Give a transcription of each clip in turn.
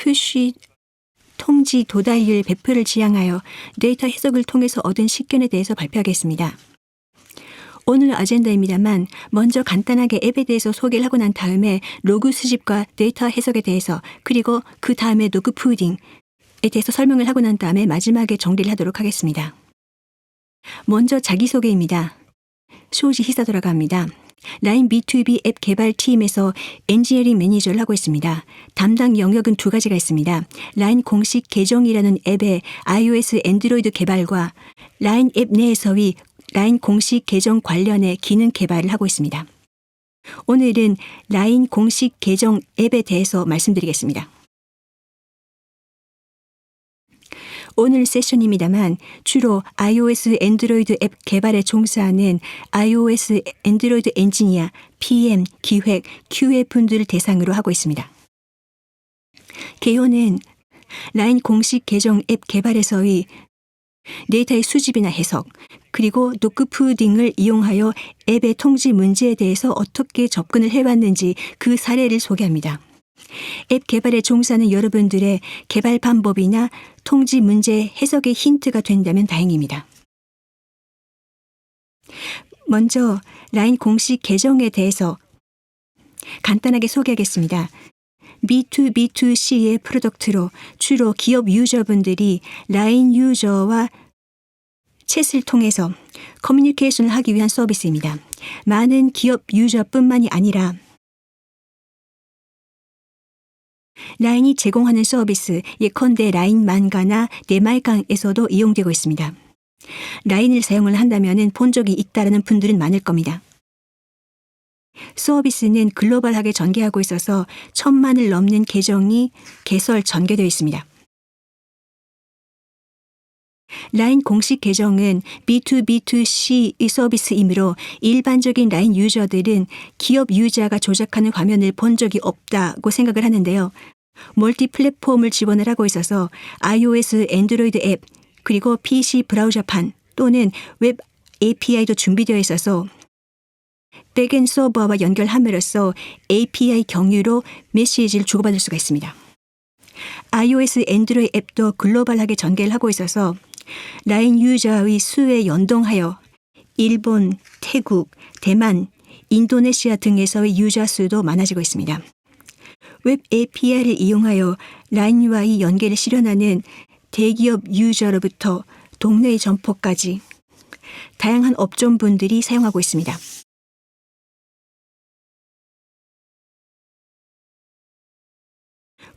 푸시 통지 도달률 100%를 지향하여 데이터 해석을 통해서 얻은 식견에 대해서 발표하겠습니다. 오늘 아젠다입니다만 먼저 간단하게 앱에 대해서 소개를 하고 난 다음에 로그 수집과 데이터 해석에 대해서 그리고 그 다음에 로그 푸딩에 대해서 설명을 하고 난 다음에 마지막에 정리를 하도록 하겠습니다. 먼저 자기소개입니다. 쇼지 히사도라고 합니다. 라인 B2B 앱 개발팀에서 엔지니어링 매니저를 하고 있습니다. 담당 영역은 두 가지가 있습니다. 라인 공식 계정이라는 앱의 iOS, 안드로이드 개발과 라인 앱 내에서의 라인 공식 계정 관련의 기능 개발을 하고 있습니다. 오늘은 라인 공식 계정 앱에 대해서 말씀드리겠습니다. 오늘 세션입니다만 주로 iOS, 안드로이드 앱 개발에 종사하는 iOS, 안드로이드 엔지니어, PM, 기획, QA 분들을 대상으로 하고 있습니다. 개요는 라인 공식 계정 앱 개발에서의 데이터의 수집이나 해석, 그리고 노크 푸딩을 이용하여 앱의 통지 문제에 대해서 어떻게 접근을 해왔는지 그 사례를 소개합니다. 앱 개발에 종사하는 여러분들의 개발 방법이나 통지 문제 해석의 힌트가 된다면 다행입니다. 먼저 라인 공식 계정에 대해서 간단하게 소개하겠습니다. B2B2C의 프로덕트로 주로 기업 유저분들이 라인 유저와 챗을 통해서 커뮤니케이션을 하기 위한 서비스입니다. 많은 기업 유저뿐만이 아니라 라인이 제공하는 서비스, 예컨대 라인 만가나 네말강에서도 이용되고 있습니다. 라인을 사용을 한다면 본 적이 있다는 분들은 많을 겁니다. 서비스는 글로벌하게 전개하고 있어서 1000만을 넘는 계정이 개설 전개되어 있습니다. 라인 공식 계정은 B2B2C의 서비스이므로 일반적인 라인 유저들은 기업 유저가 조작하는 화면을 본 적이 없다고 생각을 하는데요. 멀티 플랫폼을 지원을 하고 있어서 iOS, 안드로이드 앱, 그리고 PC 브라우저판 또는 웹 API도 준비되어 있어서 백엔드 서버와 연결함으로써 API 경유로 메시지를 주고받을 수가 있습니다. iOS, 안드로이드 앱도 글로벌하게 전개를 하고 있어서 라인 유저의 수에 연동하여 일본, 태국, 대만, 인도네시아 등에서의 유저 수도 많아지고 있습니다. 웹 API를 이용하여 라인과의 연계를 실현하는 대기업 유저로부터 동네의 점포까지 다양한 업종분들이 사용하고 있습니다.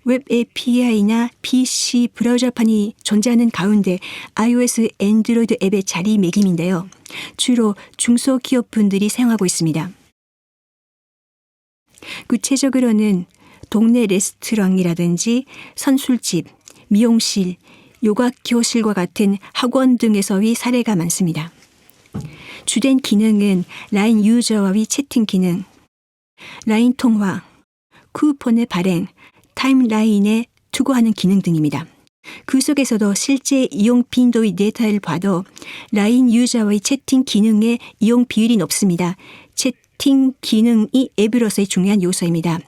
웹 API나 PC 브라우저판이 존재하는 가운데 iOS, 안드로이드 앱의 자리매김인데요. 주로 중소기업분들이 사용하고 있습니다. 구체적으로는 동네 레스토랑이라든지 선술집, 미용실, 요가 교실과 같은 학원 등에서의 사례가 많습니다. 주된 기능은 라인 유저와의 채팅 기능, 라인 통화, 쿠폰의 발행, 타임라인에 투구하는 기능 등입니다. 그 속에서도 실제 이용 빈도의 데이터를 봐도 라인 유저와의 채팅 기능의 이용 비율이 높습니다. 채팅 기능이 앱으로서의 중요한 요소입니다.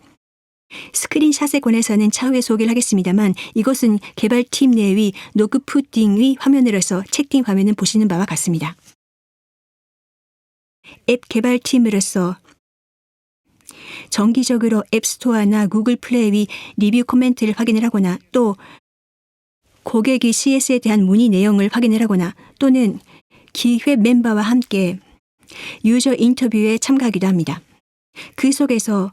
스크린샷에 관해서는 차후에 소개를 하겠습니다만 이것은 개발팀 내의 노그 푸딩의 화면으로서 채팅 화면은 보시는 바와 같습니다. 앱 개발팀으로서 정기적으로 앱스토어나 구글 플레이의 리뷰 코멘트를 확인을 하거나 또 고객의 CS에 대한 문의 내용을 확인을 하거나 또는 기획 멤버와 함께 유저 인터뷰에 참가하기도 합니다. 그 속에서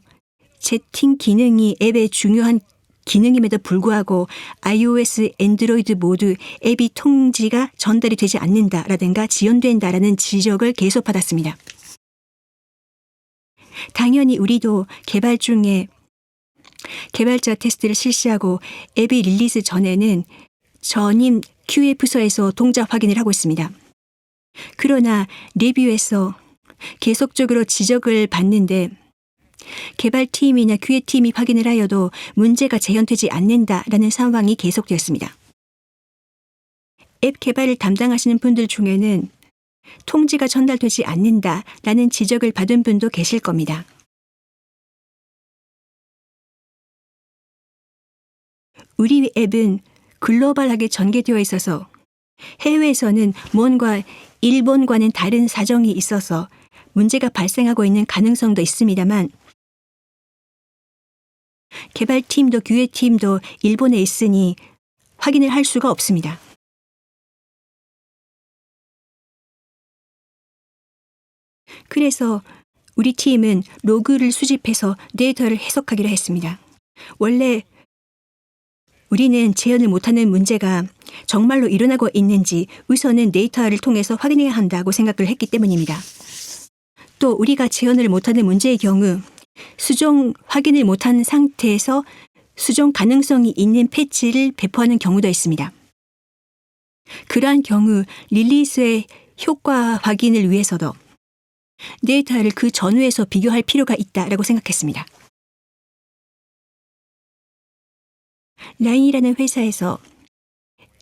채팅 기능이 앱의 중요한 기능임에도 불구하고 iOS, 안드로이드 모두 앱이 통지가 전달이 되지 않는다라든가 지연된다라는 지적을 계속 받았습니다. 당연히 우리도 개발 중에 개발자 테스트를 실시하고 앱이 릴리즈 전에는 전임 QA 부서에서 동작 확인을 하고 있습니다. 그러나 리뷰에서 계속적으로 지적을 받는데 개발팀이나 QA팀이 확인을 하여도 문제가 재현되지 않는다라는 상황이 계속되었습니다. 앱 개발을 담당하시는 분들 중에는 통지가 전달되지 않는다라는 지적을 받은 분도 계실 겁니다. 우리 앱은 글로벌하게 전개되어 있어서 해외에서는 뭔가 일본과는 다른 사정이 있어서 문제가 발생하고 있는 가능성도 있습니다만 개발팀도 규제팀도 일본에 있으니 확인을 할 수가 없습니다. 그래서 우리 팀은 로그를 수집해서 데이터를 해석하기로 했습니다. 원래 우리는 재현을 못하는 문제가 정말로 일어나고 있는지 우선은 데이터를 통해서 확인해야 한다고 생각을 했기 때문입니다. 또 우리가 재현을 못하는 문제의 경우 수정 확인을 못한 상태에서 수정 가능성이 있는 패치를 배포하는 경우도 있습니다. 그러한 경우 릴리스의 효과 확인을 위해서도 데이터를 그 전후에서 비교할 필요가 있다고 생각했습니다. 라인이라는 회사에서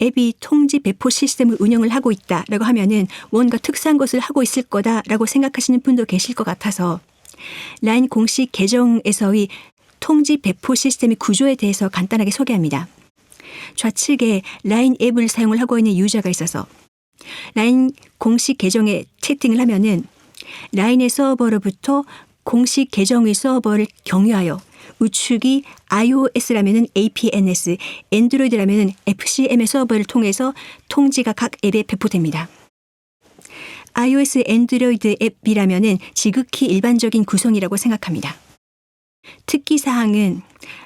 앱이 통지 배포 시스템을 운영을 하고 있다라고 하면은 뭔가 특수한 것을 하고 있을 거다라고 생각하시는 분도 계실 것 같아서 라인 공식 계정에서의 통지 배포 시스템의 구조에 대해서 간단하게 소개합니다. 좌측에 라인 앱을 사용을 하고 있는 유저가 있어서 라인 공식 계정에 채팅을 하면은 라인의 서버로부터 공식 계정의 서버를 경유하여 우측이 iOS라면 APNS, 안드로이드라면 FCM의 서버를 통해서 통지가 각 앱에 배포됩니다. iOS, 안드로이드 앱이라면 지극히 일반적인 구성이라고 생각합니다. 특기사항은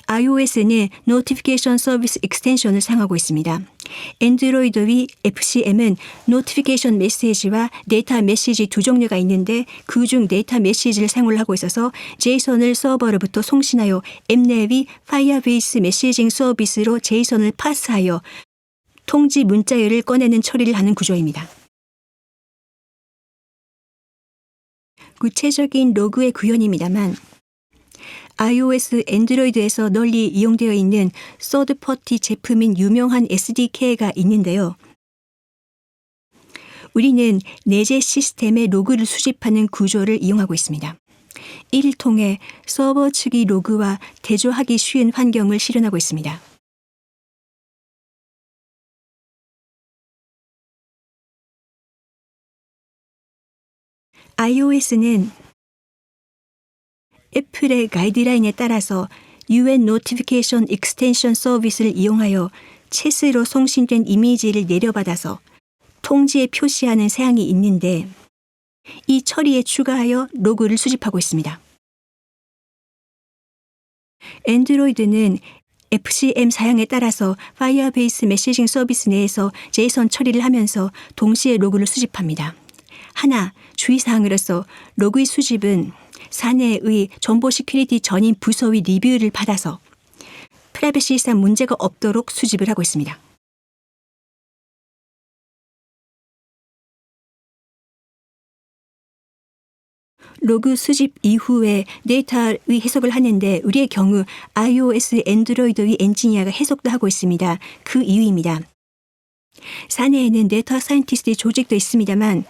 iOS는 Notification Service Extension을 사용하고 있습니다. 안드로이드의 FCM은 Notification Message와 데이터 메시지 두 종류가 있는데 그중 데이터 메시지를 사용을 하고 있어서 JSON을 서버로부터 송신하여 앱 내의 Firebase 메시징 서비스로 JSON을 파스하여 통지 문자열을 꺼내는 처리를 하는 구조입니다. 구체적인 로그의 구현입니다만 iOS, 안드로이드에서 널리 이용되어 있는 서드퍼티 제품인 유명한 SDK가 있는데요. 우리는 내재 시스템의 로그를 수집하는 구조를 이용하고 있습니다. 이를 통해 서버 측의 로그와 대조하기 쉬운 환경을 실현하고 있습니다. iOS는 애플의 가이드라인에 따라서 UN Notification Extension 서비스를 이용하여 챗으로 송신된 이미지를 내려받아서 통지에 표시하는 사양이 있는데 이 처리에 추가하여 로그를 수집하고 있습니다. 안드로이드는 FCM 사양에 따라서 Firebase 메시징 서비스 내에서 JSON 처리를 하면서 동시에 로그를 수집합니다. 하나 주의사항으로서 로그의 수집은 사내의 정보 시큐리티 전임 부서의 리뷰를 받아서 프라이버시상 문제가 없도록 수집을 하고 있습니다. 로그 수집 이후에 데이터의 해석을 하는데 우리의 경우 iOS, 안드로이드의 엔지니어가 해석도 하고 있습니다. 그 이유입니다. 사내에는 데이터 사이언티스트 조직도 있습니다만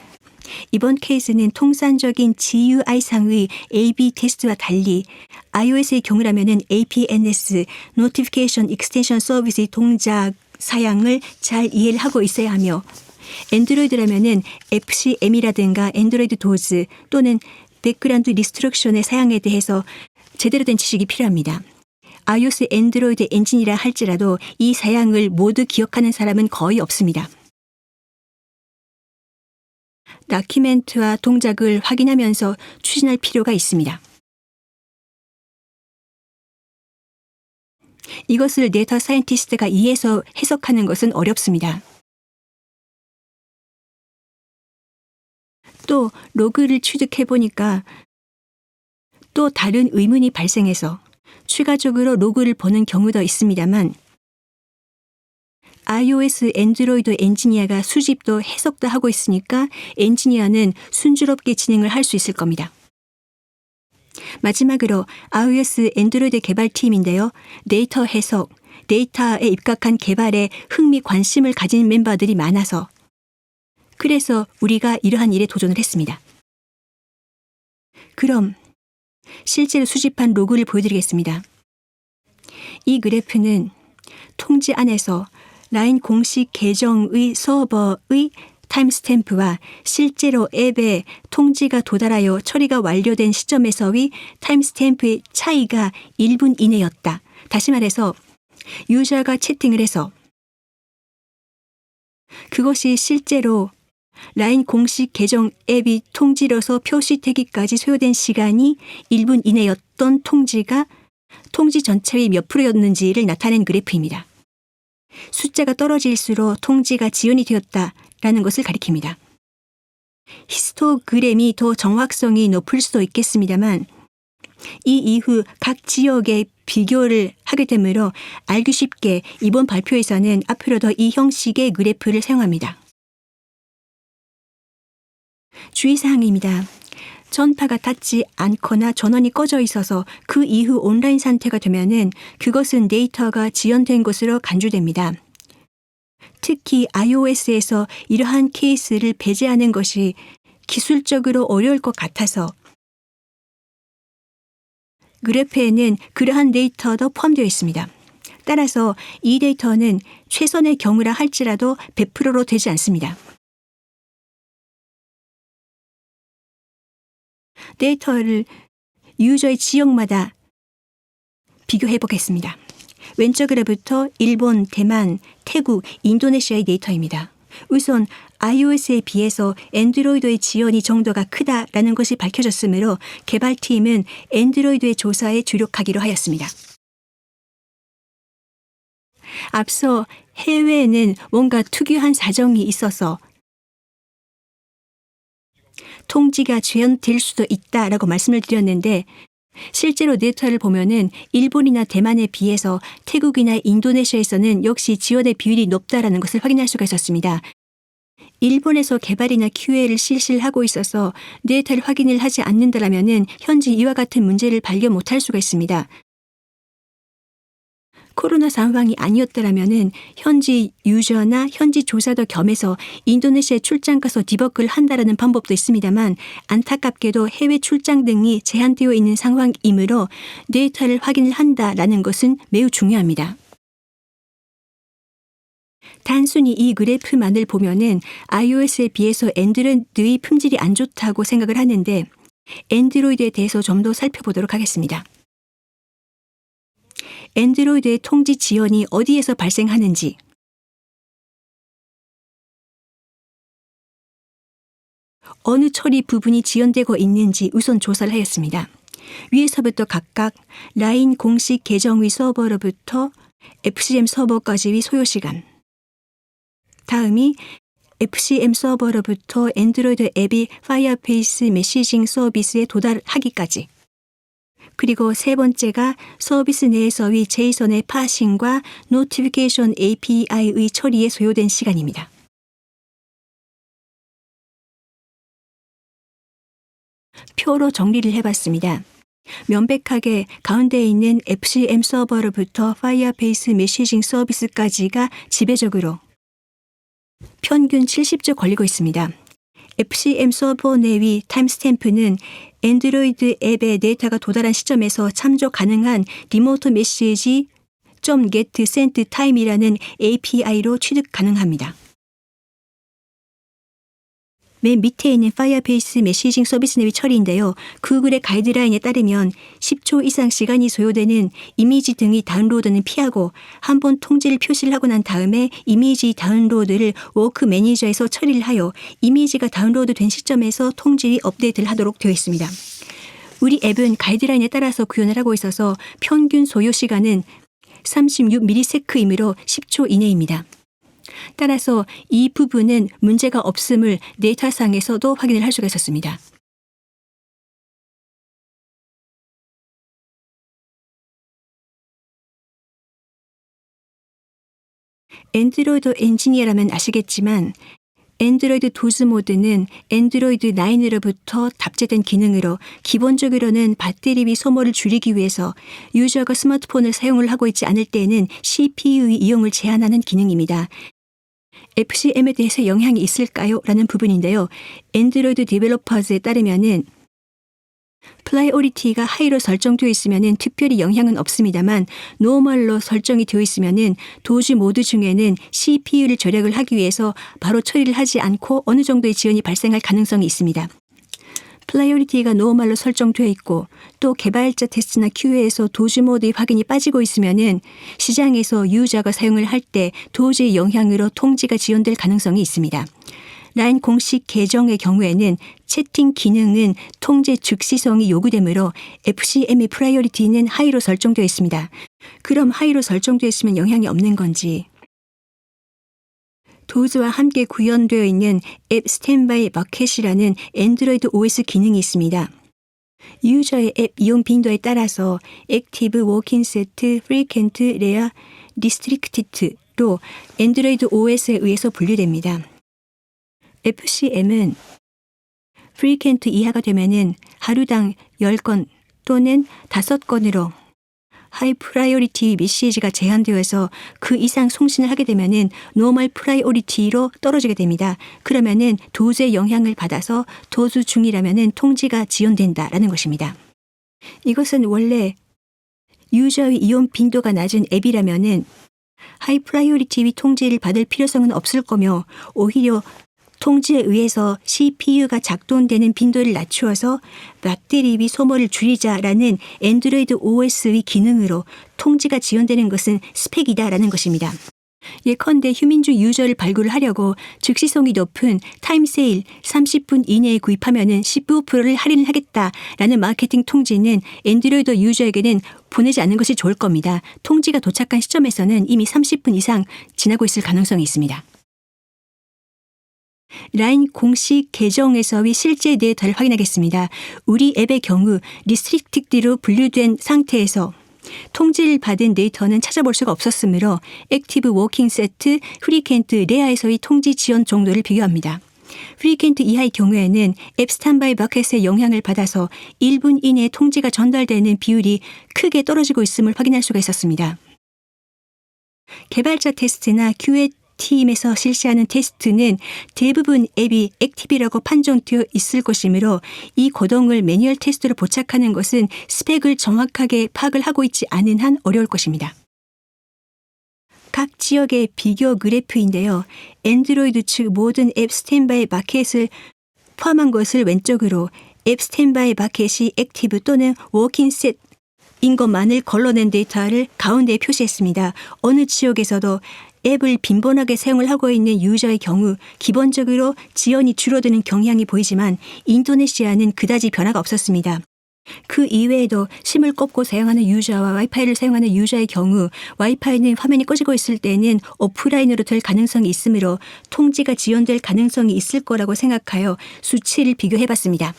이번 케이스는 통상적인 GUI상의 A/B 테스트와 달리 iOS의 경우라면 APNS, Notification Extension Service의 동작 사양을 잘 이해를 하고 있어야 하며 안드로이드라면 FCM이라든가 안드로이드 도즈 또는 백그라운드 리스트럭션의 사양에 대해서 제대로 된 지식이 필요합니다. iOS, 안드로이드 엔진이라 할지라도 이 사양을 모두 기억하는 사람은 거의 없습니다. 다큐멘트와 동작을 확인하면서 추진할 필요가 있습니다. 이것을 데이터 사이언티스트가 이해해서 해석하는 것은 어렵습니다. 또 로그를 취득해 보니까 또 다른 의문이 발생해서 추가적으로 로그를 보는 경우도 있습니다만 iOS, 안드로이드 엔지니어가 수집도 해석도 하고 있으니까 엔지니어는 순조롭게 진행을 할 수 있을 겁니다. 마지막으로 iOS, 안드로이드 개발팀인데요. 데이터 해석, 데이터에 입각한 개발에 흥미 관심을 가진 멤버들이 많아서 그래서 우리가 이러한 일에 도전을 했습니다. 그럼 실제로 수집한 로그를 보여드리겠습니다. 이 그래프는 통지 안에서 라인 공식 계정의 서버의 타임스탬프와 실제로 앱에 통지가 도달하여 처리가 완료된 시점에서의 타임스탬프의 차이가 1분 이내였다. 다시 말해서 유저가 채팅을 해서 그것이 실제로 라인 공식 계정 앱이 통지로서 표시되기까지 소요된 시간이 1분 이내였던 통지가 통지 전체의 몇 프로였는지를 나타낸 그래프입니다. 숫자가 떨어질수록 통지가 지연이 되었다라는 것을 가리킵니다. 히스토그램이 더 정확성이 높을 수도 있겠습니다만 이 이후 각 지역의 비교를 하게 되므로 알기 쉽게 이번 발표에서는 앞으로도 이 형식의 그래프를 사용합니다. 주의사항입니다. 전파가 닿지 않거나 전원이 꺼져 있어서 그 이후 온라인 상태가 되면은 그것은 데이터가 지연된 것으로 간주됩니다. 특히 iOS에서 이러한 케이스를 배제하는 것이 기술적으로 어려울 것 같아서 그래프에는 그러한 데이터도 포함되어 있습니다. 따라서 이 데이터는 최선의 경우라 할지라도 100%로 되지 않습니다. 데이터를 유저의 지역마다 비교해 보겠습니다. 왼쪽으로부터 일본, 대만, 태국, 인도네시아의 데이터입니다. 우선 iOS에 비해서 엔드로이드의 지연이 정도가 크다라는 것이 밝혀졌으므로 개발팀은 엔드로이드의 조사에 주력하기로 하였습니다. 앞서 해외에는 뭔가 특유한 사정이 있어서 통지가 지연될 수도 있다라고 말씀을 드렸는데 실제로 데이터를 보면은 일본이나 대만에 비해서 태국이나 인도네시아에서는 역시 지연의 비율이 높다라는 것을 확인할 수가 있었습니다. 일본에서 개발이나 QA를 실시를 하고 있어서 데이터를 확인을 하지 않는다라면은 현재 이와 같은 문제를 발견 못할 수가 있습니다. 코로나 상황이 아니었더라면은 현지 유저나 현지 조사도 겸해서 인도네시아에 출장 가서 디버그를 한다라는 방법도 있습니다만 안타깝게도 해외 출장 등이 제한되어 있는 상황이므로 데이터를 확인을 한다라는 것은 매우 중요합니다. 단순히 이 그래프만을 보면은 iOS에 비해서 엔드로이드의 품질이 안 좋다고 생각을 하는데 엔드로이드에 대해서 좀 더 살펴보도록 하겠습니다. 엔드로이드의 통지 지연이 어디에서 발생하는지, 어느 처리 부분이 지연되고 있는지 우선 조사를 하였습니다. 위에서부터 각각 라인 공식 계정의 서버로부터 FCM 서버까지의 소요시간, 다음이 FCM 서버로부터 엔드로이드 앱이 파이어페이스 메시징 서비스에 도달하기까지, 그리고 세 번째가 서비스 내에서의 제이선의 파싱과 노티피케이션 API의 처리에 소요된 시간입니다. 표로 정리를 해봤습니다. 명백하게 가운데 있는 FCM 서버로부터 파이어페이스 메시징 서비스까지가 지배적으로 평균 70초 걸리고 있습니다. FCM 서버 내의 타임스탬프는 엔드로이드 앱의 데이터가 도달한 시점에서 참조 가능한 리모트 메시지 .get sent time이라는 API로 취득 가능합니다. 맨 밑에 있는 파이어페이스 메시징 서비스 내의 처리인데요. 구글의 가이드라인에 따르면 10초 이상 시간이 소요되는 이미지 등의 다운로드는 피하고 한번 통지를 표시를 하고 난 다음에 이미지 다운로드를 워크 매니저에서 처리를 하여 이미지가 다운로드 된 시점에서 통지를 업데이트를 하도록 되어 있습니다. 우리 앱은 가이드라인에 따라서 구현을 하고 있어서 평균 소요 시간은 36ms이므로 10초 이내입니다. 따라서 이 부분은 문제가 없음을 데이터상에서도 확인을 할 수가 있었습니다. 엔드로이드 엔지니어라면 아시겠지만 엔드로이드 도즈 모드는 엔드로이드 9으로부터 탑재된 기능으로 기본적으로는 배터리비 소모를 줄이기 위해서 유저가 스마트폰을 사용을 하고 있지 않을 때에는 CPU의 이용을 제한하는 기능입니다. FCM에 대해서 영향이 있을까요? 라는 부분인데요. 엔드로이드 디벨로퍼즈에 따르면은 프라이오리티가 하이로 설정되어 있으면 특별히 영향은 없습니다만 노멀로 설정이 되어 있으면 도주 모드 중에는 CPU를 절약을 하기 위해서 바로 처리를 하지 않고 어느 정도의 지연이 발생할 가능성이 있습니다. 프라이오리티가 노멀로 설정되어 있고 또 개발자 테스트나 QA에서 도주 모드의 확인이 빠지고 있으면 시장에서 유저가 사용을 할 때 도주의 영향으로 통지가 지연될 가능성이 있습니다. 라인 공식 계정의 경우에는 채팅 기능은 통제 즉시성이 요구되므로 FCM의 프라이오리티는 하이로 설정되어 있습니다. 그럼 하이로 설정되어 있으면 영향이 없는 건지. 도즈와 함께 구현되어 있는 앱 스탠바이 마켓이라는 엔드로이드 OS 기능이 있습니다. 유저의 앱 이용 빈도에 따라서 액티브, 워킹 세트, 프리퀀트, 레어, 리스트릭티드로 엔드로이드 OS에 의해서 분류됩니다. FCM은 프리퀀트 이하가 되면은 하루당 10건 또는 5건으로 하이 프라이오리티 메시지가 제한되어서 그 이상 송신을 하게 되면은 노멀 프라이오리티로 떨어지게 됩니다. 그러면은 도주의 영향을 받아서 도주 중이라면은 통지가 지연된다라는 것입니다. 이것은 원래 유저의 이용 빈도가 낮은 앱이라면은 하이 프라이오리티 통지를 받을 필요성은 없을 거며 오히려 통지에 의해서 CPU가 작동되는 빈도를 낮추어서 배터리비 소모를 줄이자라는 엔드로이드 OS의 기능으로 통지가 지연되는 것은 스펙이다라는 것입니다. 예컨대 휴민주 유저를 발굴을 하려고 즉시성이 높은 타임세일 30분 이내에 구입하면 15%를 할인을 하겠다라는 마케팅 통지는 엔드로이드 유저에게는 보내지 않는 것이 좋을 겁니다. 통지가 도착한 시점에서는 이미 30분 이상 지나고 있을 가능성이 있습니다. 라인 공식 계정에서의 실제 데이터를 확인하겠습니다. 우리 앱의 경우 리스트릭티드로 분류된 상태에서 통지를 받은 데이터는 찾아볼 수가 없었으므로 액티브 워킹 세트, 프리퀀트, 레아에서의 통지 지연 정도를 비교합니다. 프리퀀트 이하의 경우에는 앱 스탠바이 마켓의 영향을 받아서 1분 이내에 통지가 전달되는 비율이 크게 떨어지고 있음을 확인할 수가 있었습니다. 개발자 테스트나 QA 팀에서 실시하는 테스트는 대부분 앱이 액티브라고 판정되어 있을 것이므로 이 고동을 매뉴얼 테스트로 포착하는 것은 스펙을 정확하게 파악을 하고 있지 않은 한 어려울 것입니다. 각 지역의 비교 그래프인데요. 엔드로이드 측 모든 앱 스탠바이 마켓을 포함한 것을 왼쪽으로 앱 스탠바이 마켓이 액티브 또는 워킹 셋인 것만을 걸러낸 데이터를 가운데에 표시했습니다. 어느 지역에서도 앱을 빈번하게 사용을 하고 있는 유저의 경우 기본적으로 지연이 줄어드는 경향이 보이지만 인도네시아는 그다지 변화가 없었습니다. 그 이외에도 심을 꼽고 사용하는 유저와 와이파이를 사용하는 유저의 경우 와이파이는 화면이 꺼지고 있을 때는 오프라인으로 될 가능성이 있으므로 통지가 지연될 가능성이 있을 거라고 생각하여 수치를 비교해봤습니다.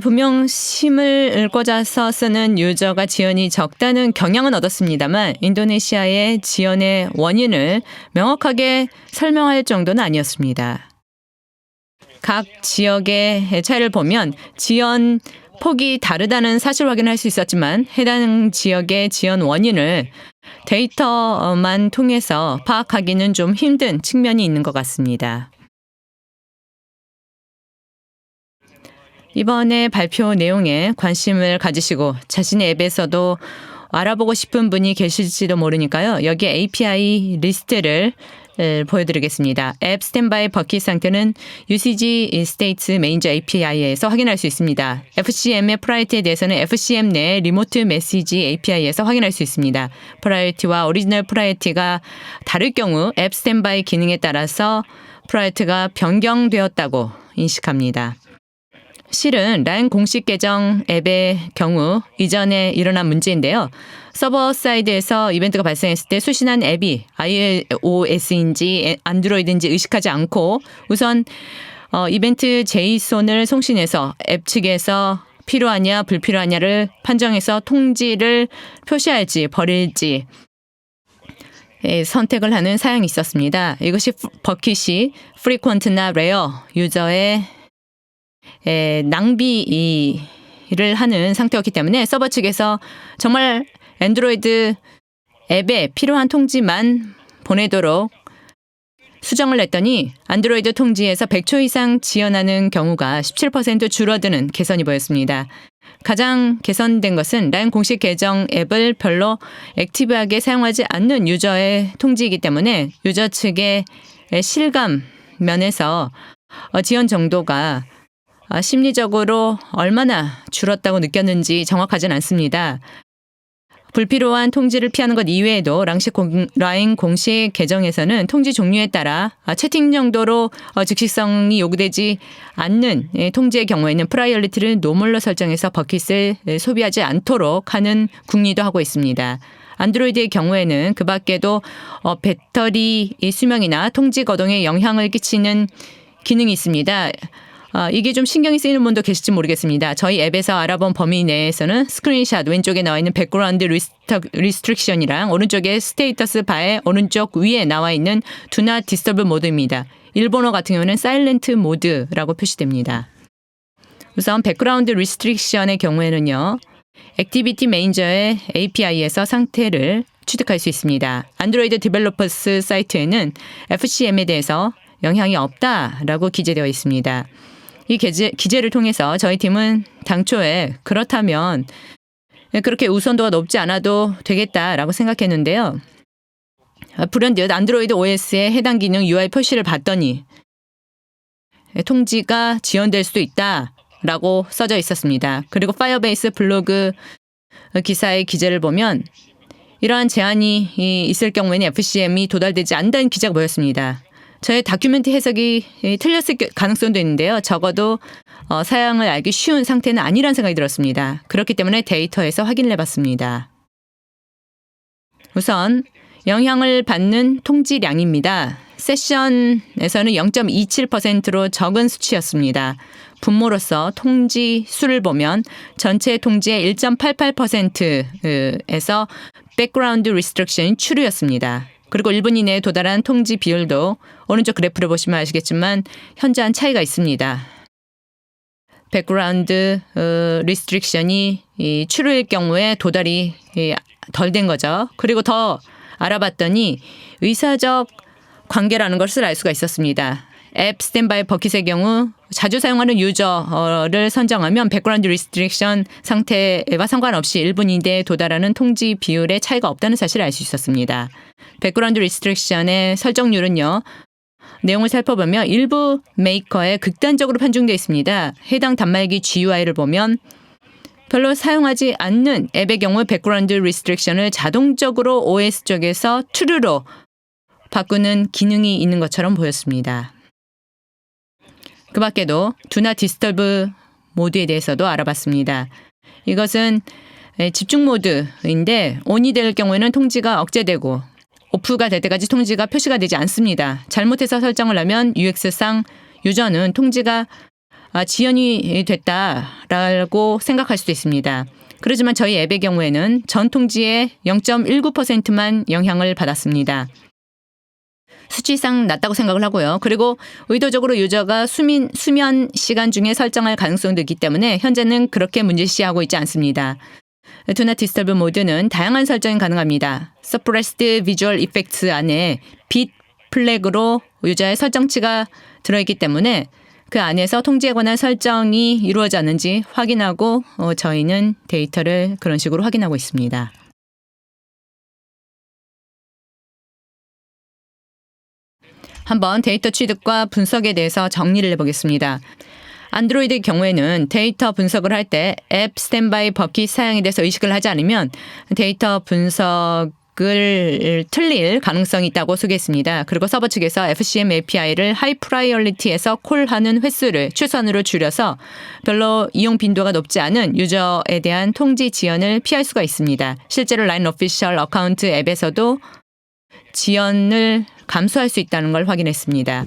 분명 심을 꽂아서 쓰는 유저가 지연이 적다는 경향은 얻었습니다만 인도네시아의 지연의 원인을 명확하게 설명할 정도는 아니었습니다. 각 지역의 차이를 보면 지연 폭이 다르다는 사실 확인할 수 있었지만 해당 지역의 지연 원인을 데이터만 통해서 파악하기는 좀 힘든 측면이 있는 것 같습니다. 이번에 발표 내용에 관심을 가지시고 자신의 앱에서도 알아보고 싶은 분이 계실지도 모르니까요. 여기에 API 리스트를 보여드리겠습니다. 앱 스탠바이 버킷 상태는 UCG States Manager API에서 확인할 수 있습니다. FCM의 프라이어티에 대해서는 FCM 내 리모트 메시지 API에서 확인할 수 있습니다. 프라이어티와 오리지널 프라이어티가 다를 경우 앱 스탠바이 기능에 따라서 프라이어티가 변경되었다고 인식합니다. 실은 라인 공식 계정 앱의 경우 이전에 일어난 문제인데요. 서버 사이드에서 이벤트가 발생했을 때 수신한 앱이 iOS인지 안드로이드인지 의식하지 않고 우선 이벤트 제이손을 송신해서 앱 측에서 필요하냐 불필요하냐를 판정해서 통지를 표시할지 버릴지 선택을 하는 사양이 있었습니다. 이것이 버킷이 프리퀀트나 레어 유저의 낭비를 하는 상태였기 때문에 서버 측에서 정말 엔드로이드 앱에 필요한 통지만 보내도록 수정을 했더니 안드로이드 통지에서 100초 이상 지연하는 경우가 17% 줄어드는 개선이 보였습니다. 가장 개선된 것은 라인 공식 계정 앱을 별로 액티브하게 사용하지 않는 유저의 통지이기 때문에 유저 측의 실감 면에서 지연 정도가 심리적으로 얼마나 줄었다고 느꼈는지 정확하진 않습니다. 불필요한 통지를 피하는 것 이외에도 라인 공식 계정에서는 통지 종류에 따라 채팅 정도로 즉시성이 요구되지 않는 통지의 경우에는 프라이어리티를 노멀로 설정해서 버킷을 소비하지 않도록 하는 궁리도 하고 있습니다. 안드로이드의 경우에는 그 밖에도 배터리 수명이나 통지 거동에 영향을 끼치는 기능이 있습니다. 이게 좀 신경이 쓰이는 분도 계실지 모르겠습니다. 저희 앱에서 알아본 범위 내에서는 스크린샷 왼쪽에 나와 있는 백그라운드 리스트릭션이랑 오른쪽에 스테이터스 바의 오른쪽 위에 나와 있는 Do Not Disturb 모드입니다. 일본어 같은 경우는 사일렌트 모드라고 표시됩니다. 우선 백그라운드 리스트릭션의 경우에는요. 액티비티 매니저의 API에서 상태를 취득할 수 있습니다. 안드로이드 디벨로퍼스 사이트에는 FCM에 대해서 영향이 없다라고 기재되어 있습니다. 이 기재를 통해서 저희 팀은 당초에 그렇다면 그렇게 우선도가 높지 않아도 되겠다라고 생각했는데요. 불현듯 안드로이드 OS의 해당 기능 UI 표시를 봤더니 통지가 지연될 수도 있다라고 써져 있었습니다. 그리고 파이어베이스 블로그 기사의 기재를 보면 이러한 제한이 있을 경우에는 FCM이 도달되지 않는다는 기재가 보였습니다. 저의 다큐멘트 해석이 틀렸을 가능성도 있는데요. 적어도 사양을 알기 쉬운 상태는 아니라는 생각이 들었습니다. 그렇기 때문에 데이터에서 확인을 해봤습니다. 우선 영향을 받는 통지량입니다. 세션에서는 0.27%로 적은 수치였습니다. 분모로서 통지 수를 보면 전체 통지의 1.88%에서 백그라운드 리스트릭션이 추루였습니다. 그리고 1분 이내에 도달한 통지 비율도 오른쪽 그래프를 보시면 아시겠지만 현저한 차이가 있습니다. 백그라운드 리스트릭션이 추루일 경우에 도달이 덜 된 거죠. 그리고 더 알아봤더니 의사적 관계라는 것을 알 수가 있었습니다. 앱 스탠바이 버킷의 경우 자주 사용하는 유저를 선정하면 백그라운드 리스트릭션 상태와 상관없이 1분 이내에 도달하는 통지 비율의 차이가 없다는 사실을 알 수 있었습니다. 백그라운드 리스트릭션의 설정률은요. 내용을 살펴보면 일부 메이커에 극단적으로 편중되어 있습니다. 해당 단말기 GUI를 보면 별로 사용하지 않는 앱의 경우 백그라운드 리스트릭션을 자동적으로 OS 쪽에서 true로 바꾸는 기능이 있는 것처럼 보였습니다. 그 밖에도 Do Not Disturb 모드에 대해서도 알아봤습니다. 이것은 집중 모드인데 ON이 될 경우에는 통지가 억제되고 오프가 될 때까지 통지가 표시가 되지 않습니다. 잘못해서 설정을 하면 UX상 유저는 통지가 지연이 됐다라고 생각할 수도 있습니다. 그렇지만 저희 앱의 경우에는 전 통지의 0.19%만 영향을 받았습니다. 수치상 낮다고 생각을 하고요. 그리고 의도적으로 유저가 수면 시간 중에 설정할 가능성도 있기 때문에 현재는 그렇게 문제시하고 있지 않습니다. Do Not Disturb 모드는 다양한 설정이 가능합니다. Suppressed Visual Effects 안에 빛 플래그로 유저의 설정치가 들어있기 때문에 그 안에서 통지에 관한 설정이 이루어졌는지 확인하고 저희는 데이터를 그런 식으로 확인하고 있습니다. 한번 데이터 취득과 분석에 대해서 정리를 해보겠습니다. 안드로이드의 경우에는 데이터 분석을 할 때 앱 스탠바이 버킷 사용에 대해서 의식을 하지 않으면 데이터 분석을 틀릴 가능성이 있다고 소개했습니다. 그리고 서버 측에서 FCM API를 하이 프라이어리티에서 콜하는 횟수를 최소한으로 줄여서 별로 이용 빈도가 높지 않은 유저에 대한 통지 지연을 피할 수가 있습니다. 실제로 라인 오피셜 어카운트 앱에서도 지연을 감소할 수 있다는 걸 확인했습니다.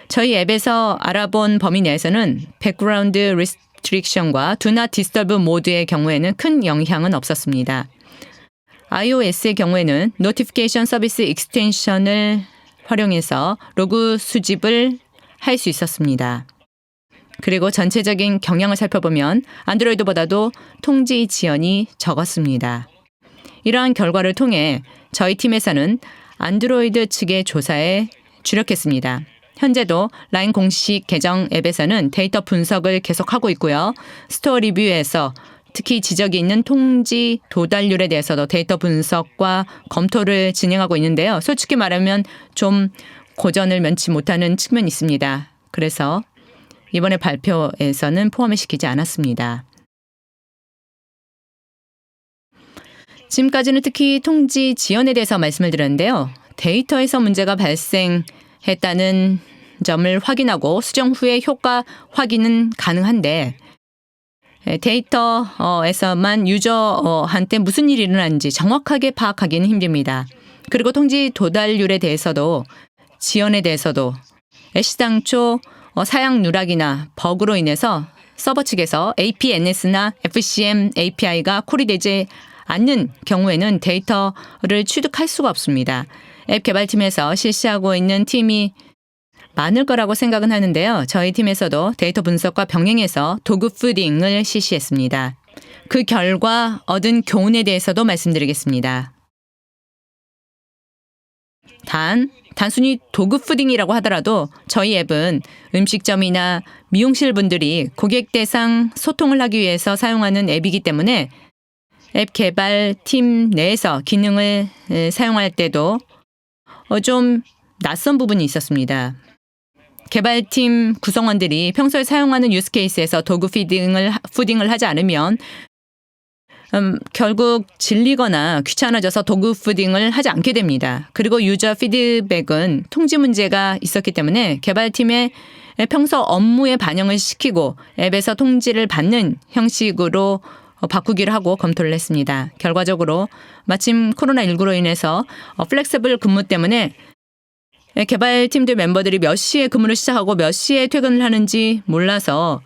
저희 앱에서 알아본 범위 내에서는 백그라운드 리스트릭션과 Do Not Disturb 모드의 경우에는 큰 영향은 없었습니다. iOS의 경우에는 노티피케이션 서비스 익스텐션을 활용해서 로그 수집을 할 수 있었습니다. 그리고 전체적인 경향을 살펴보면 안드로이드보다도 통지 지연이 적었습니다. 이러한 결과를 통해 저희 팀에서는 안드로이드 측의 조사에 주력했습니다. 현재도 라인 공식 계정 앱에서는 데이터 분석을 계속하고 있고요. 스토어 리뷰에서 특히 지적이 있는 통지 도달률에 대해서도 데이터 분석과 검토를 진행하고 있는데요. 솔직히 말하면 좀 고전을 면치 못하는 측면이 있습니다. 그래서 이번에 발표에서는 포함을 시키지 않았습니다. 지금까지는 특히 통지 지연에 대해서 말씀을 드렸는데요. 데이터에서 문제가 발생했다는 점을 확인하고 수정 후에 효과 확인은 가능한데 데이터에서만 유저한테 무슨 일이 일어났는지 정확하게 파악하기는 힘듭니다. 그리고 통지 도달률에 대해서도 지연에 대해서도 애시당초 사양 누락이나 버그로 인해서 서버 측에서 APNS나 FCM API가 콜이 되지 않는 경우에는 데이터를 취득할 수가 없습니다. 앱 개발팀에서 실시하고 있는 팀이 많을 거라고 생각은 하는데요. 저희 팀에서도 데이터 분석과 병행해서 도구 푸딩을 실시했습니다. 그 결과 얻은 교훈에 대해서도 말씀드리겠습니다. 단순히 도구 푸딩이라고 하더라도 저희 앱은 음식점이나 미용실 분들이 고객 대상 소통을 하기 위해서 사용하는 앱이기 때문에 앱 개발팀 내에서 기능을 사용할 때도 좀 낯선 부분이 있었습니다. 개발팀 구성원들이 평소에 사용하는 유스케이스에서 도구 푸딩을 하지 않으면 결국 질리거나 귀찮아져서 도구 푸딩을 하지 않게 됩니다. 그리고 유저 피드백은 통지 문제가 있었기 때문에 개발팀의 평소 업무에 반영을 시키고 앱에서 통지를 받는 형식으로 바꾸기로 하고 검토를 했습니다. 결과적으로 마침 코로나19로 인해서 플렉서블 근무 때문에 개발팀들 멤버들이 몇 시에 근무를 시작하고 몇 시에 퇴근을 하는지 몰라서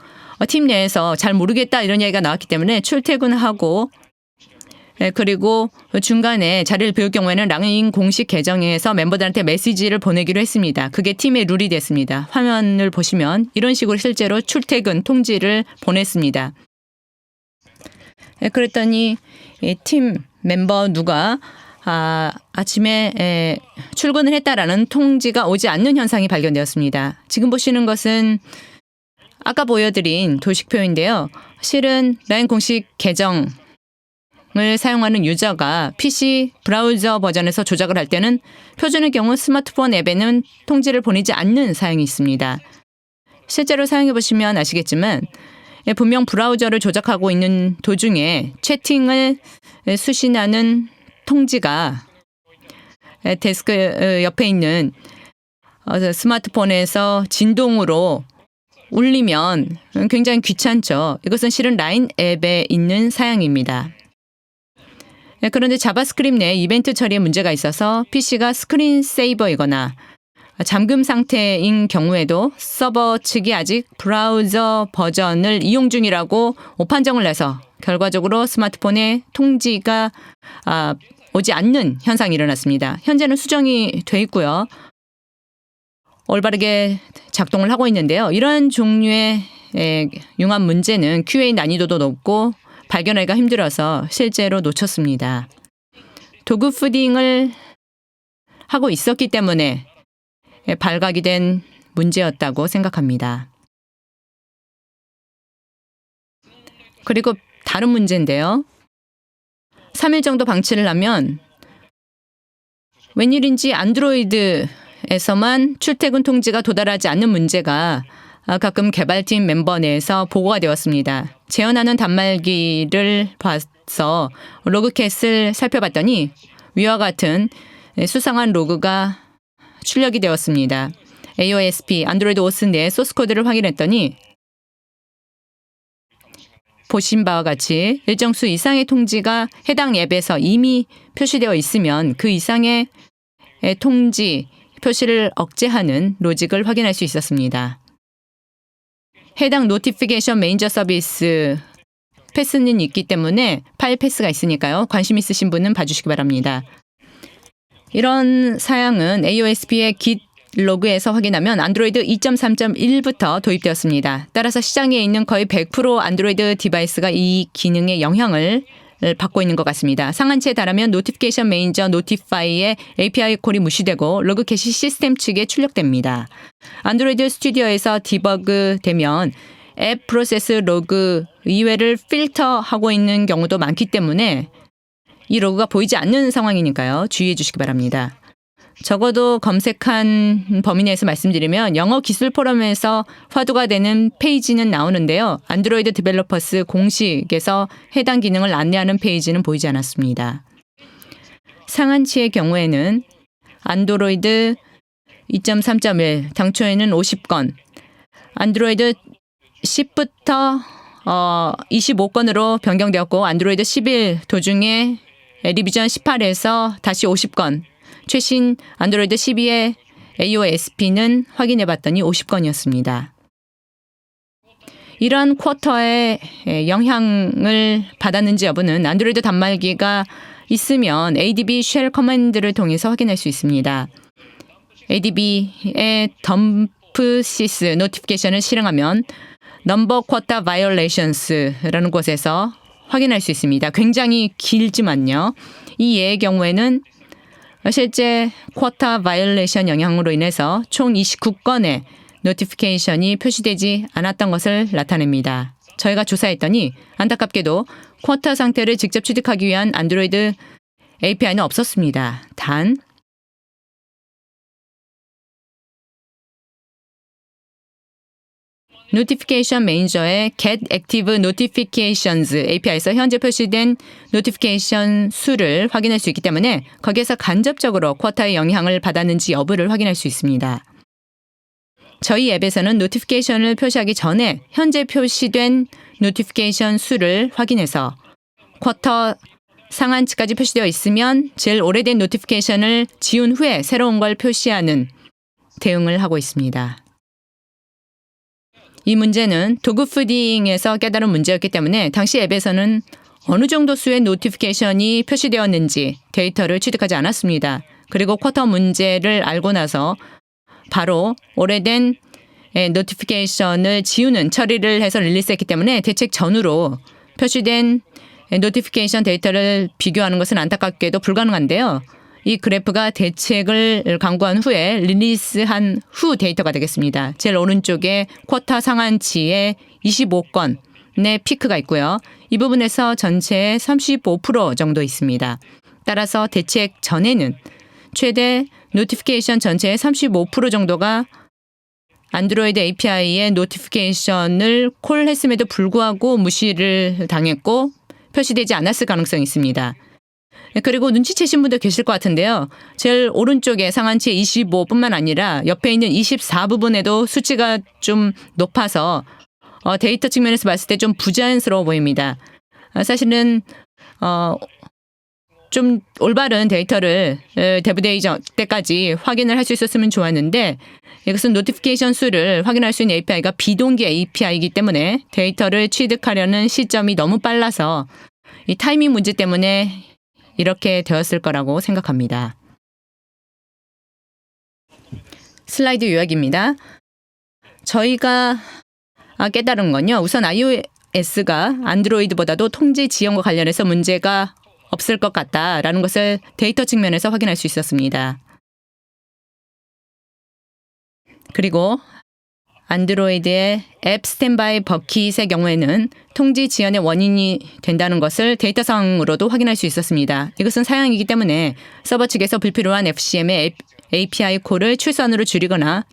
팀 내에서 잘 모르겠다 이런 얘기가 나왔기 때문에 출퇴근하고 그리고 중간에 자리를 비울 경우에는 라인 공식 계정에서 멤버들한테 메시지를 보내기로 했습니다. 그게 팀의 룰이 됐습니다. 화면을 보시면 이런 식으로 실제로 출퇴근 통지를 보냈습니다. 그랬더니 팀 멤버 누가 아침에 출근을 했다라는 통지가 오지 않는 현상이 발견되었습니다. 지금 보시는 것은 아까 보여드린 도식표인데요. 실은 라인 공식 계정을 사용하는 유저가 PC 브라우저 버전에서 조작을 할 때는 표준의 경우 스마트폰 앱에는 통지를 보내지 않는 사양이 있습니다. 실제로 사용해 보시면 아시겠지만 분명 브라우저를 조작하고 있는 도중에 채팅을 수신하는 통지가 데스크 옆에 있는 스마트폰에서 진동으로 울리면 굉장히 귀찮죠. 이것은 실은 라인 앱에 있는 사양입니다. 그런데 자바스크립트 내 이벤트 처리에 문제가 있어서 PC가 스크린 세이버이거나 잠금 상태인 경우에도 서버 측이 아직 브라우저 버전을 이용 중이라고 오판정을 내서 결과적으로 스마트폰에 통지가 오지 않는 현상이 일어났습니다. 현재는 수정이 돼 있고요. 올바르게 작동을 하고 있는데요. 이런 종류의 융합 문제는 QA 난이도도 높고 발견하기가 힘들어서 실제로 놓쳤습니다. 도구 푸딩을 하고 있었기 때문에 발각이 된 문제였다고 생각합니다. 그리고 다른 문제인데요. 3일 정도 방치를 하면 웬일인지 안드로이드에서만 출퇴근 통지가 도달하지 않는 문제가 가끔 개발팀 멤버 내에서 보고가 되었습니다. 재현하는 단말기를 봐서 로그캣을 살펴봤더니 위와 같은 수상한 로그가 출력이 되었습니다. AOSP, 안드로이드 OS 내 소스코드를 확인했더니 보신 바와 같이 일정 수 이상의 통지가 해당 앱에서 이미 표시되어 있으면 그 이상의 통지 표시를 억제하는 로직을 확인할 수 있었습니다. 해당 노티피케이션 매니저 서비스 패스는 있기 때문에 파일 패스가 있으니까요. 관심 있으신 분은 봐주시기 바랍니다. 이런 사양은 AOSP의 git 로그에서 확인하면 안드로이드 2.3.1부터 도입되었습니다. 따라서 시장에 있는 거의 100% 안드로이드 디바이스가 이 기능에 영향을 받고 있는 것 같습니다. 상한치에 달하면 노티피케이션 매니저 노티파이의 API 콜이 무시되고 로그 캐시 시스템 측에 출력됩니다. 안드로이드 스튜디오에서 디버그 되면 앱 프로세스 로그 이외를 필터하고 있는 경우도 많기 때문에 이 로그가 보이지 않는 상황이니까요. 주의해 주시기 바랍니다. 적어도 검색한 범위 내에서 말씀드리면 영어 기술 포럼에서 화두가 되는 페이지는 나오는데요. 안드로이드 디벨로퍼스 공식에서 해당 기능을 안내하는 페이지는 보이지 않았습니다. 상한치의 경우에는 안드로이드 2.3.1 당초에는 50건, 안드로이드 10부터 25건으로 변경되었고 안드로이드 11 도중에 리비전 18에서 다시 50건, 최신 안드로이드 12의 AOSP는 확인해 봤더니 50건이었습니다. 이런 쿼터에 영향을 받았는지 여부는 안드로이드 단말기가 있으면 ADB 쉘 커맨드를 통해서 확인할 수 있습니다. ADB의 덤프 시스 노티피케이션을 실행하면 넘버 쿼터 바이올레이션스라는 곳에서 확인할 수 있습니다. 굉장히 길지만요. 이 예의 경우에는 실제 쿼터 바이올레이션 영향으로 인해서 총 29건의 노티피케이션이 표시되지 않았던 것을 나타냅니다. 저희가 조사했더니 안타깝게도 쿼터 상태를 직접 취득하기 위한 안드로이드 API는 없었습니다. 단 노티피케이션 매니저의 Get Active Notifications API에서 현재 표시된 노티피케이션 수를 확인할 수 있기 때문에 거기에서 간접적으로 쿼터의 영향을 받았는지 여부를 확인할 수 있습니다. 저희 앱에서는 노티피케이션을 표시하기 전에 현재 표시된 노티피케이션 수를 확인해서 쿼터 상한치까지 표시되어 있으면 제일 오래된 노티피케이션을 지운 후에 새로운 걸 표시하는 대응을 하고 있습니다. 이 문제는 도그푸딩에서 깨달은 문제였기 때문에 당시 앱에서는 어느 정도 수의 노티피케이션이 표시되었는지 데이터를 취득하지 않았습니다. 그리고 쿼터 문제를 알고 나서 바로 오래된 노티피케이션을 지우는 처리를 해서 릴리스했기 때문에 대책 전후로 표시된 노티피케이션 데이터를 비교하는 것은 안타깝게도 불가능한데요. 이 그래프가 대책을 강구한 후에 릴리스한 후 데이터가 되겠습니다. 제일 오른쪽에 쿼터 상한치에 25건의 피크가 있고요. 이 부분에서 전체의 35% 정도 있습니다. 따라서 대책 전에는 최대 노티피케이션 전체의 35% 정도가 안드로이드 API의 노티피케이션을 콜했음에도 불구하고 무시를 당했고 표시되지 않았을 가능성이 있습니다. 그리고 눈치채신 분도 계실 것 같은데요. 제일 오른쪽에 상한치 25뿐만 아니라 옆에 있는 24 부분에도 수치가 좀 높아서 데이터 측면에서 봤을 때 좀 부자연스러워 보입니다. 사실은 좀 올바른 데이터를 데브데이 때까지 확인을 할 수 있었으면 좋았는데 이것은 노티피케이션 수를 확인할 수 있는 API가 비동기 API이기 때문에 데이터를 취득하려는 시점이 너무 빨라서 이 타이밍 문제 때문에 이렇게 되었을 거라고 생각합니다. 슬라이드 요약입니다. 저희가 깨달은 건요. 우선 iOS가 안드로이드보다도 통제 지형과 관련해서 문제가 없을 것 같다라는 것을 데이터 측면에서 확인할 수 있었습니다. 그리고 안드로이드의 앱 스탠바이 버킷의 경우에는 통지 지연의 원인이 된다는 것을 데이터상으로도 확인할 수 있었습니다. 이것은 사양이기 때문에 서버 측에서 불필요한 FCM의 API 콜을 최소한으로 줄이거나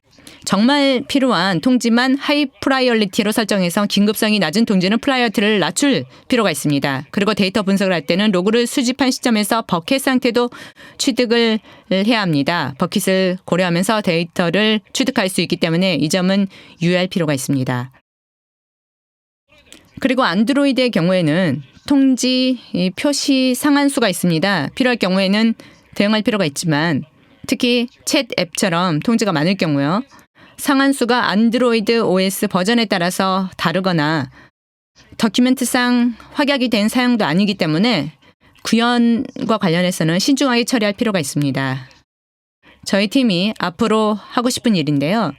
정말 필요한 통지만 하이 프라이어리티로 설정해서 긴급성이 낮은 통지는 프라이어리티를 낮출 필요가 있습니다. 그리고 데이터 분석을 할 때는 로그를 수집한 시점에서 버킷 상태도 취득을 해야 합니다. 버킷을 고려하면서 데이터를 취득할 수 있기 때문에 이 점은 유의할 필요가 있습니다. 그리고 안드로이드의 경우에는 통지 표시 상한수가 있습니다. 필요할 경우에는 대응할 필요가 있지만 특히 챗 앱처럼 통지가 많을 경우요. 상한수가 안드로이드 OS 버전에 따라서 다르거나 더큐멘트상 확약이 된 사양도 아니기 때문에 구현과 관련해서는 신중하게 처리할 필요가 있습니다. 저희 팀이 앞으로 하고 싶은 일인데요.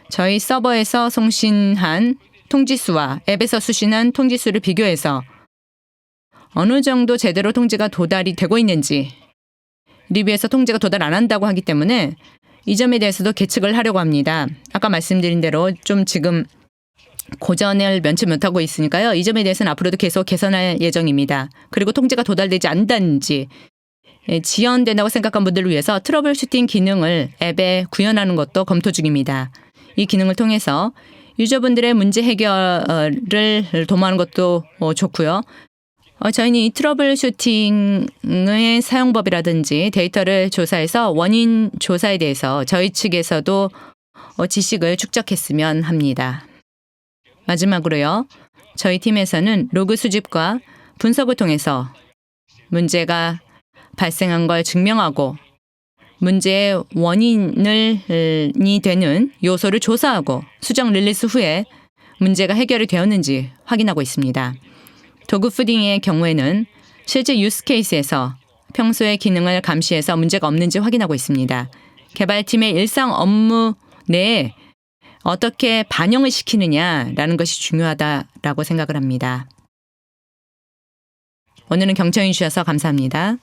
저희 서버에서 송신한 통지수와 앱에서 수신한 통지수를 비교해서 어느 정도 제대로 통지가 도달이 되고 있는지 리뷰에서 통지가 도달 안 한다고 하기 때문에 이 점에 대해서도 계측을 하려고 합니다. 아까 말씀드린 대로 좀 지금 고전을 면치 못하고 있으니까요. 이 점에 대해서는 앞으로도 계속 개선할 예정입니다. 그리고 통지가 도달되지 않는다는지 지연된다고 생각한 분들을 위해서 트러블 슈팅 기능을 앱에 구현하는 것도 검토 중입니다. 이 기능을 통해서 유저분들의 문제 해결을 도모하는 것도 좋고요. 저희는 이 트러블 슈팅의 사용법이라든지 데이터를 조사해서 원인 조사에 대해서 저희 측에서도 지식을 축적했으면 합니다. 마지막으로요. 저희 팀에서는 로그 수집과 분석을 통해서 문제가 발생한 걸 증명하고 문제의 원인이 되는 요소를 조사하고 수정 릴리스 후에 문제가 해결이 되었는지 확인하고 있습니다. 도구 푸딩의 경우에는 실제 유스 케이스에서 평소의 기능을 감시해서 문제가 없는지 확인하고 있습니다. 개발팀의 일상 업무 내에 어떻게 반영을 시키느냐라는 것이 중요하다라고 생각을 합니다. 오늘은 경청해 주셔서 감사합니다.